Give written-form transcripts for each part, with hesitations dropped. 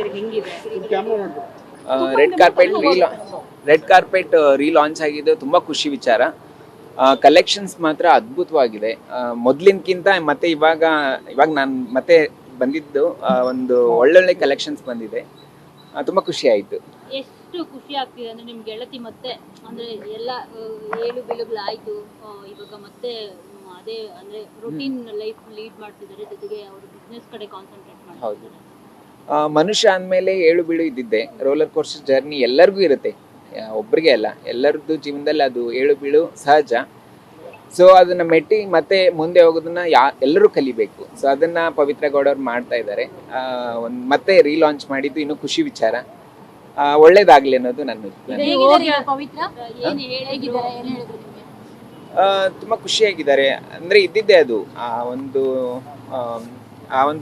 ಮಾಡ್ತಿದ್ದೀರಿ, ಹೆಂಗಿದೆ? Red carpet relaunch ಆಗಿದ್ದು ತುಂಬ ಖುಷಿ ವಿಚಾರ. ಕಲೆಕ್ಷನ್ಸ್ ಮಾತ್ರ ಅದ್ಭುತವಾಗಿದೆ. ಮೊದಲಿನಕ್ಕಿಂತ ಮತ್ತೆ ಇವಾಗ ನಾನು ಮತ್ತೆ ಬಂದಿದ್ದು ಒಂದು ಒಳ್ಳೊಳ್ಳೆ ಕಲೆಕ್ಷನ್ಸ್ ಬಂದಿದೆ. ತುಂಬ ಖುಷಿ ಆಯಿತು. ಎಷ್ಟು ಖುಷಿ ಆಗ್ತಿದೆ ಅಂದ್ರೆ ನಿಮ್ ಗೆಳತಿ ಮತ್ತೆ ಅಂದ್ರೆ ಎಲ್ಲ ಏಳು ಬೀಳುಗಳಾಯ್ತು, ಇವಾಗ ಮತ್ತೆ ಅದೇ ಅಂದ್ರೆ ರೊಟೀನ್ ಲೈಫ್ ಲೀಡ್ ಮಾಡ್ತಿದ್ದಾರೆ, ಜೊತೆಗೆ ಅವರು ಬಿಸ್ನೆಸ್ ಕಡೆ ಕಾನ್ಸಂಟ್ರೇಟ್ ಮಾಡ್ತಿದ್ದಾರೆ. ಮನುಷ್ಯ ಅಂದಮೇಲೆ ಏಳು ಬೀಳು ಇದ್ದಿದ್ದೆ. ರೋಲರ್ ಕೋಸ್ಟರ್ ಜರ್ನಿ ಎಲ್ಲರಿಗೂ ಇರುತ್ತೆ, ಒಬ್ಬರಿಗೆ ಅಲ್ಲ, ಎಲ್ಲರದ್ದು ಜೀವನದಲ್ಲಿ ಅದು ಏಳು ಬೀಳು ಸಹಜ. ಸೊ ಅದನ್ನ ಮೆಟ್ಟಿ ಮತ್ತೆ ಮುಂದೆ ಹೋಗೋದನ್ನ ಎಲ್ಲರೂ ಕಲಿಬೇಕು. ಸೊ ಅದನ್ನ ಪವಿತ್ರ ಗೌಡ ಅವ್ರು ಮಾಡ್ತಾ ಇದ್ದಾರೆ. ಮತ್ತೆ ರೀಲಾಂಚ್ ಮಾಡಿದ್ದು ಇನ್ನೂ ಖುಷಿ ವಿಚಾರ. ಒಳ್ಳೇದಾಗ್ಲಿ ಅನ್ನೋದು ನನ್ನ ತುಂಬಾ ಖುಷಿಯಾಗಿದ್ದಾರೆ. ಅಂದ್ರೆ ಇದ್ದಿದ್ದೆ ಅದು ಒಂದು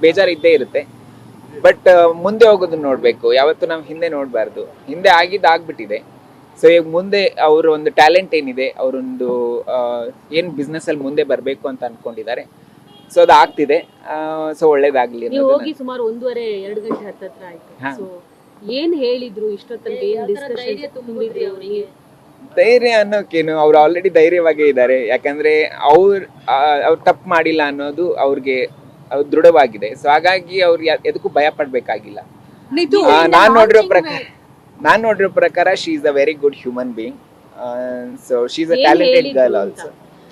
ಬೇಜಾರು ಇದ್ದೇ ಇರುತ್ತೆ. ಬಟ್ ಮುಂದೆ ಹೋಗೋದನ್ನ ನೋಡ್ಬೇಕು, ಯಾವತ್ತು ನಾವು ಹಿಂದೆ ನೋಡಬಾರ್ದು. ಹಿಂದೆ ಆಗ್ಬಿಟ್ಟಿದೆ. ಸೊ ಈಗ ಮುಂದೆ ಅವ್ರ ಒಂದು ಟ್ಯಾಲೆಂಟ್ ಏನಿದೆ, ಅವರೊಂದು ಏನ್ ಬಿಸ್ನೆಸ್ ಅಲ್ಲಿ ಮುಂದೆ ಬರಬೇಕು ಅಂತ ಅನ್ಕೊಂಡಿದ್ದಾರೆ. ಸೊ ಅದು ಆಗ್ತಿದೆ. ಸೊ ಒಳ್ಳೇದಾಗ್ಲಿ. ಹೋಗಿ ಸುಮಾರು 1.5-2 ಗಂಟೆ ಹತ್ತತ್ರ ಆಯ್ತು. ಸೊ ಏನ್ ಹೇಳಿದ್ರು ಇಷ್ಟೊತ್ತಲ್ಲಿ, ಏನ್ ಡಿಸ್ಕಷನ್ ತುಂಬಿದ್ರಿ ಅವರಿಗೆ? ಧೈರ್ಯ ಅನ್ನೋಕೇನು, ಅವ್ರು ಆಲ್ರೆಡಿ ಧೈರ್ಯವಾಗೇ ಇದ್ದಾರೆ. ಯಾಕಂದ್ರೆ ಅವ್ರು ತಪ್ಪು ಮಾಡಿಲ್ಲ ಅನ್ನೋದು ಅವ್ರಿಗೆ ದೃಢವಾಗಿದೆ. ಸೊ ಹಾಗಾಗಿ ಅವ್ರು ಎದಕ್ಕೂ ಭಯ ಪಡ್ಬೇಕಾಗಿಲ್ಲ. ನಾನು ನೋಡಿರೋ ಪ್ರಕಾರ she is a very good human being. So she is a talented girl also.